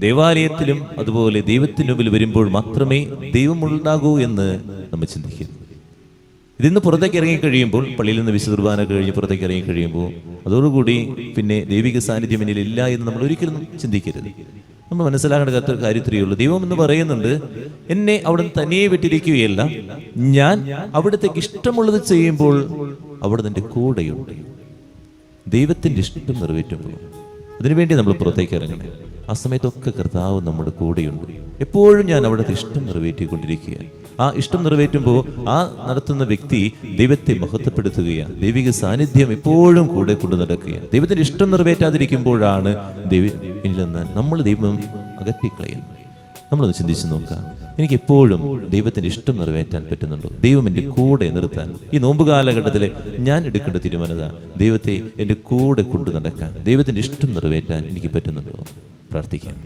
ദേവാലയത്തിലും അതുപോലെ ദൈവത്തിന് മുമ്പിൽ വരുമ്പോൾ മാത്രമേ ദൈവം ഉണ്ടാകൂ എന്ന് നമ്മൾ ചിന്തിക്കുന്നു. ഇതിന്ന് പുറത്തേക്ക് ഇറങ്ങിക്കഴിയുമ്പോൾ, പള്ളിയിൽ നിന്ന് വിശുദ്ധ കുർബാന കഴിഞ്ഞ് പുറത്തേക്ക് ഇറങ്ങിക്കഴിയുമ്പോൾ അതോടുകൂടി പിന്നെ ദൈവിക സാന്നിധ്യം എന്നിൽ ഇല്ല എന്ന് നമ്മൾ ഒരിക്കലും ചിന്തിക്കരുത്. നമ്മൾ മനസ്സിലാക്കേണ്ട കാര്യത്തിലേ ഉള്ളൂ. ദൈവം എന്ന് പറയുന്നുണ്ട്, എന്നെ അവിടെ തനിയെ വിട്ടിരിക്കുകയല്ല, ഞാൻ അവിടത്തേക്ക് ഇഷ്ടമുള്ളത് ചെയ്യുമ്പോൾ അവിടെ നിന്റെ കൂടെയുണ്ട്. ദൈവത്തിൻ്റെ ഇഷ്ടം നിറവേറ്റുമ്പോൾ അതിനുവേണ്ടി നമ്മൾ പുറത്തേക്ക് ഇറങ്ങണം. ആ സമയത്തൊക്കെ കർത്താവ് നമ്മുടെ കൂടെയുണ്ട്. എപ്പോഴും ഞാൻ അവിടുത്തെ ഇഷ്ടം നിറവേറ്റിക്കൊണ്ടിരിക്കുകയാണ്. ആ ഇഷ്ടം നിറവേറ്റുമ്പോൾ ആ നടത്തുന്ന വ്യക്തി ദൈവത്തെ മഹത്വപ്പെടുത്തുകയാണ്. ദൈവിക സാന്നിധ്യം എപ്പോഴും കൂടെ കൊണ്ടു നടക്കുകയാണ്. ദൈവത്തിന്റെ ഇഷ്ടം നിറവേറ്റാതിരിക്കുമ്പോഴാണ് ദൈവത്തിൽ നിന്ന് നമ്മൾ ദൈവം അകറ്റിക്കളയുന്നത്. നമ്മളൊന്ന് ചിന്തിച്ച് നോക്കാം, എനിക്ക് എപ്പോഴും ദൈവത്തിന്റെ ഇഷ്ടം നിറവേറ്റാൻ പറ്റുന്നുണ്ടോ? ദൈവം എൻ്റെ കൂടെ നിർത്താൻ ഈ നോമ്പ് കാലഘട്ടത്തിൽ ഞാൻ എടുക്കേണ്ട തീരുമാനത, ദൈവത്തെ എൻ്റെ കൂടെ കൊണ്ടു നടക്കാൻ, ദൈവത്തിന്റെ ഇഷ്ടം നിറവേറ്റാൻ എനിക്ക് പറ്റുന്നുണ്ടോ? പ്രാർത്ഥിക്കാം.